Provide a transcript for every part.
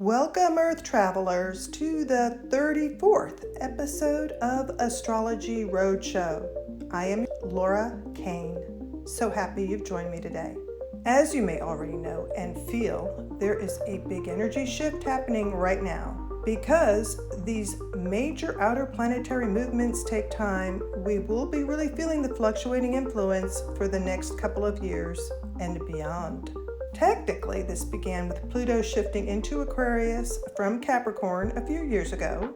Welcome, Earth travelers, to the 34th episode of Astrology Roadshow. I am Laura Kane. So happy you've joined me today. As you may already know and feel, there is a big energy shift happening right now. Because these major outer planetary movements take time, we will be really feeling the fluctuating influence for the next couple of years and beyond. Technically, this began with Pluto shifting into Aquarius from Capricorn a few years ago,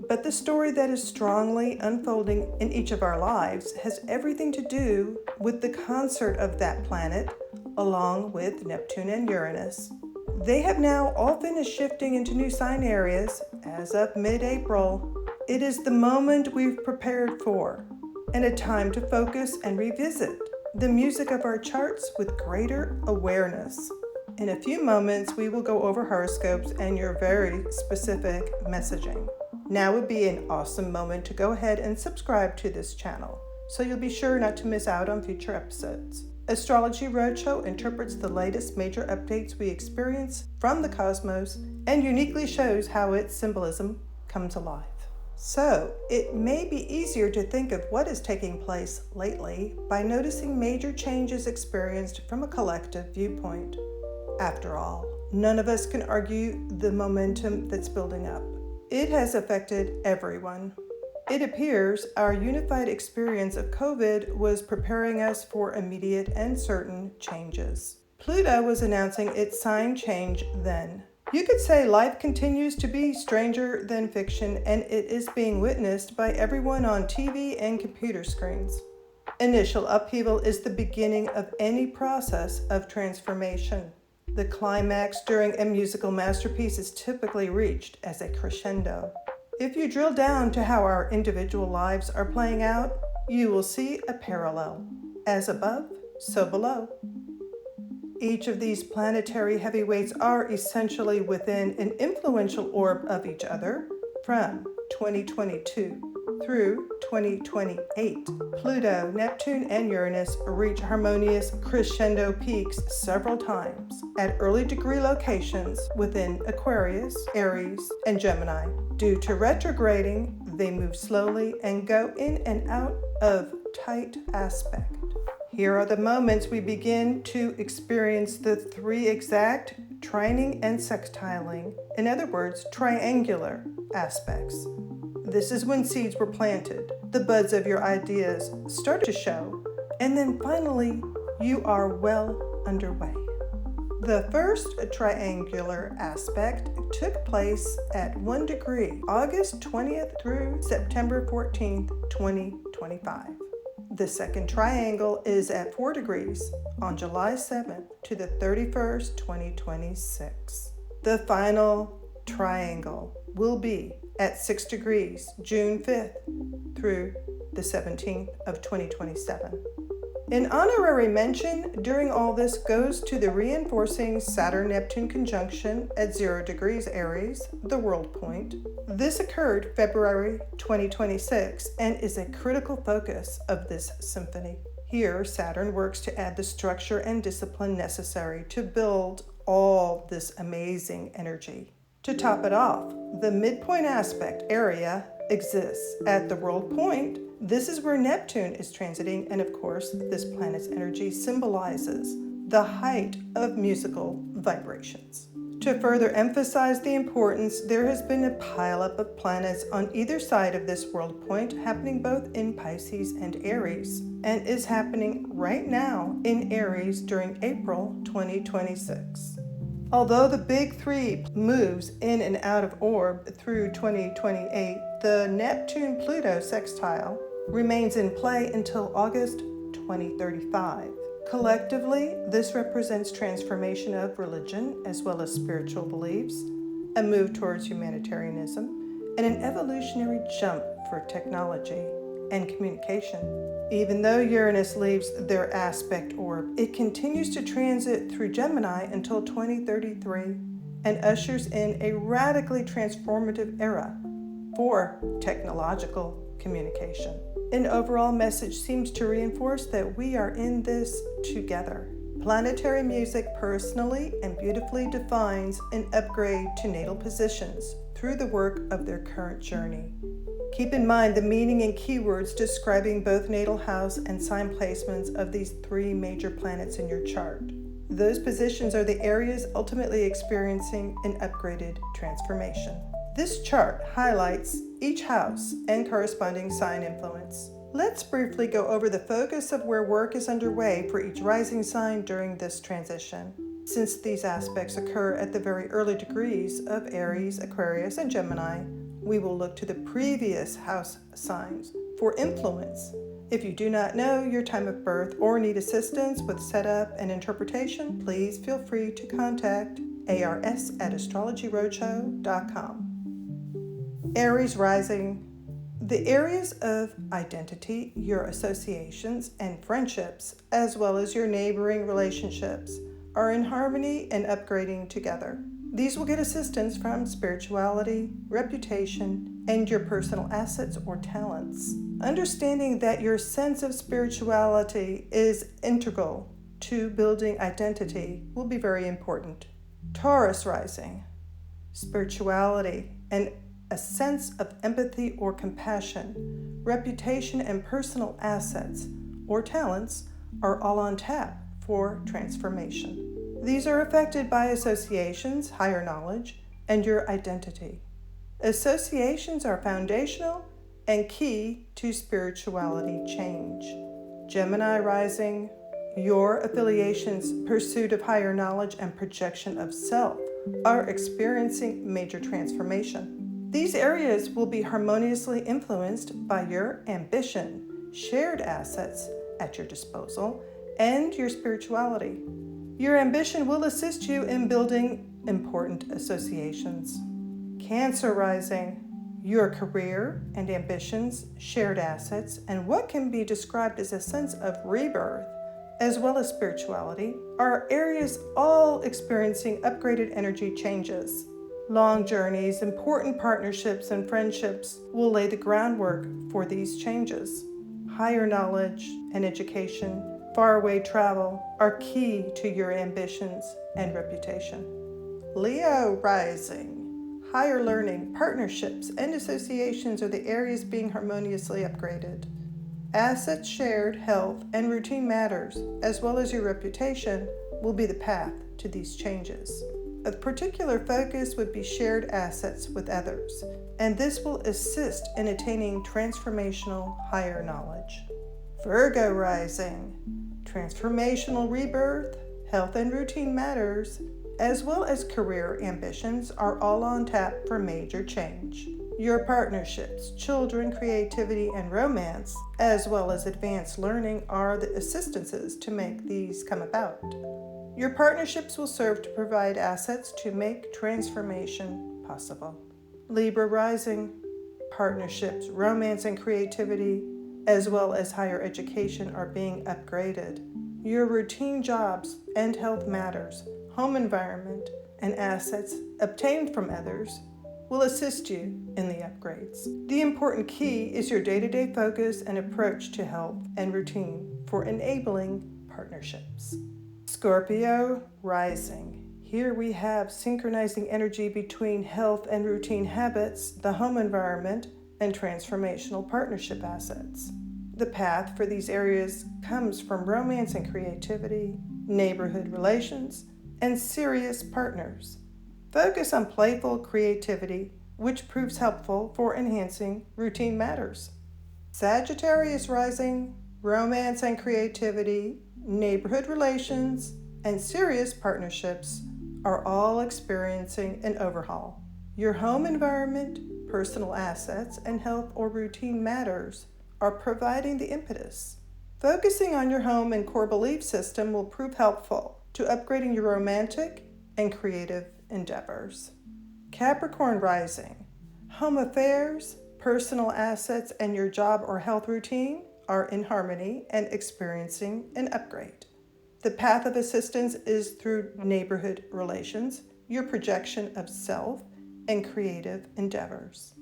but the story that is strongly unfolding in each of our lives has everything to do with the consort of that planet, along with Neptune and Uranus. They have now all finished shifting into new sign areas as of mid-April. It is the moment we've prepared for, and a time to focus and revisit the music of our charts with greater awareness. In a few moments, we will go over horoscopes and your very specific messaging. Now would be an awesome moment to go ahead and subscribe to this channel, so you'll be sure not to miss out on future episodes. Astrology Roadshow interprets the latest major updates we experience from the cosmos and uniquely shows how its symbolism comes alive. So, it may be easier to think of what is taking place lately by noticing major changes experienced from a collective viewpoint. After all, none of us can argue the momentum that's building up. It has affected everyone. It appears our unified experience of COVID was preparing us for immediate and certain changes. Pluto was announcing its sign change then. You could say life continues to be stranger than fiction, and it is being witnessed by everyone on TV and computer screens. Initial upheaval is the beginning of any process of transformation. The climax during a musical masterpiece is typically reached as a crescendo. If you drill down to how our individual lives are playing out, you will see a parallel. As above, so below. Each of these planetary heavyweights are essentially within an influential orb of each other from 2022 through 2028. Pluto, Neptune, and Uranus reach harmonious crescendo peaks several times at early degree locations within Aquarius, Aries, and Gemini. Due to retrograding, they move slowly and go in and out of tight aspect. Here are the moments we begin to experience the three exact trining and sextiling, in other words, triangular aspects. This is when seeds were planted, the buds of your ideas start to show, and then finally, you are well underway. The first triangular aspect took place at 1 degree, August 20th through September 14th, 2025. The second triangle is at 4 degrees on July 7th to the 31st, 2026. The final triangle will be at 6 degrees, June 5th through the 17th of 2027. An honorary mention during all this goes to the reinforcing Saturn-Neptune conjunction at 0 degrees Aries, the world point. This occurred February 2026 and is a critical focus of this symphony. Here, Saturn works to add the structure and discipline necessary to build all this amazing energy. To top it off, the midpoint aspect area exists at the world point. This is where Neptune is transiting, and of course, this planet's energy symbolizes the height of musical vibrations. To further emphasize the importance, there has been a pileup of planets on either side of this world point, happening both in Pisces and Aries, and is happening right now in Aries during April 2026. Although the big three moves in and out of orb through 2028, the Neptune-Pluto sextile remains in play until August 2035. Collectively, this represents transformation of religion as well as spiritual beliefs, a move towards humanitarianism, and an evolutionary jump for technology and communication. Even though Uranus leaves their aspect orb, it continues to transit through Gemini until 2033 and ushers in a radically transformative era for technological communication. An overall message seems to reinforce that we are in this together. Planetary music personally and beautifully defines an upgrade to natal positions through the work of their current journey. Keep in mind the meaning and keywords describing both natal house and sign placements of these three major planets in your chart. Those positions are the areas ultimately experiencing an upgraded transformation. This chart highlights each house and corresponding sign influence. Let's briefly go over the focus of where work is underway for each rising sign during this transition. Since these aspects occur at the very early degrees of Aries, Aquarius, and Gemini, we will look to the previous house signs for influence. If you do not know your time of birth or need assistance with setup and interpretation, please feel free to contact ars@astrologyroadshow.com. Aries rising. The areas of identity, your associations and friendships, as well as your neighboring relationships, are in harmony and upgrading together. These will get assistance from spirituality, reputation, and your personal assets or talents. Understanding that your sense of spirituality is integral to building identity will be very important. Taurus rising. Spirituality and a sense of empathy or compassion, reputation, and personal assets or talents are all on tap for transformation. These are affected by associations, higher knowledge, and your identity. Associations are foundational and key to spirituality change. Gemini rising, your affiliations, pursuit of higher knowledge, and projection of self are experiencing major transformation. These areas will be harmoniously influenced by your ambition, shared assets at your disposal, and your spirituality. Your ambition will assist you in building important associations. Cancer rising, your career and ambitions, shared assets, and what can be described as a sense of rebirth, as well as spirituality, are areas all experiencing upgraded energy changes. Long journeys, important partnerships, and friendships will lay the groundwork for these changes. Higher knowledge and education, faraway travel are key to your ambitions and reputation. Leo rising. Higher learning, partnerships, and associations are the areas being harmoniously upgraded. Assets shared, health, and routine matters, as well as your reputation, will be the path to these changes. A particular focus would be shared assets with others, and this will assist in attaining transformational higher knowledge. Virgo rising. Transformational rebirth, health and routine matters, as well as career ambitions are all on tap for major change. Your partnerships, children, creativity, and romance, as well as advanced learning, are the assistances to make these come about. Your partnerships will serve to provide assets to make transformation possible. Libra rising. Partnerships, romance, and creativity, as well as higher education, are being upgraded. Your routine jobs and health matters, home environment, and assets obtained from others will assist you in the upgrades. The important key is your day-to-day focus and approach to health and routine for enabling partnerships. Scorpio rising. Here we have synchronizing energy between health and routine habits, the home environment, and transformational partnership assets. The path for these areas comes from romance and creativity, neighborhood relations, and serious partners. Focus on playful creativity, which proves helpful for enhancing routine matters. Sagittarius rising. Romance and creativity, neighborhood relations, and serious partnerships are all experiencing an overhaul. Your home environment, personal assets, and health or routine matters are providing the impetus. Focusing on your home and core belief system will prove helpful to upgrading your romantic and creative endeavors. Capricorn rising. Home affairs, personal assets, and your job or health routine are in harmony and experiencing an upgrade. The path of assistance is through neighborhood relations, your projection of self, and creative endeavors.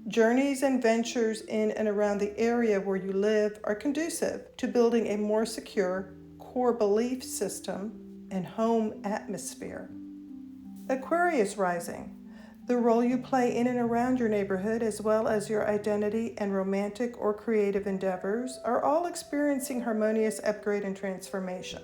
Journeys and ventures in and around the area where you live are conducive to building a more secure, core belief system and home atmosphere. Aquarius rising. The role you play in and around your neighborhood, as well as your identity and romantic or creative endeavors, are all experiencing harmonious upgrade and transformation.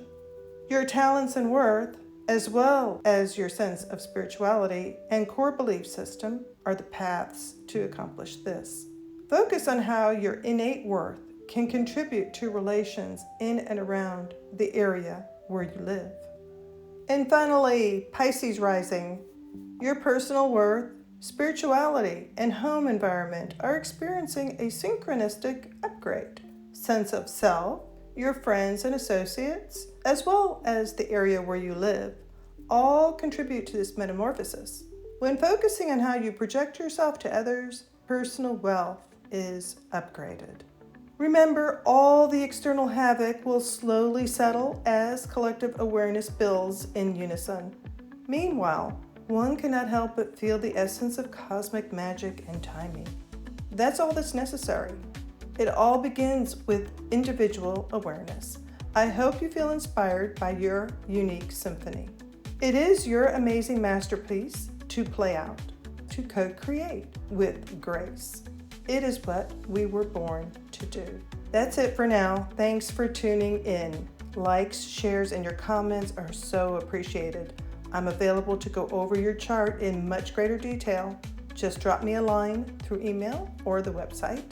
Your talents and worth, as well as your sense of spirituality and core belief system, are the paths to accomplish this. Focus on how your innate worth can contribute to relations in and around the area where you live. And finally, Pisces rising. Your personal worth, spirituality, and home environment are experiencing a synchronistic upgrade. Sense of self, your friends and associates, as well as the area where you live, all contribute to this metamorphosis. When focusing on how you project yourself to others, personal wealth is upgraded. Remember, all the external havoc will slowly settle as collective awareness builds in unison. Meanwhile, one cannot help but feel the essence of cosmic magic and timing. That's all that's necessary. It all begins with individual awareness. I hope you feel inspired by your unique symphony. It is your amazing masterpiece to play out, to co-create with grace. It is what we were born to do. That's it for now. Thanks for tuning in. Likes, shares, and your comments are so appreciated. I'm available to go over your chart in much greater detail. Just drop me a line through email or the website.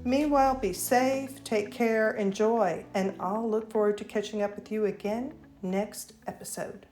Meanwhile, be safe, take care, enjoy, and I'll look forward to catching up with you again next episode.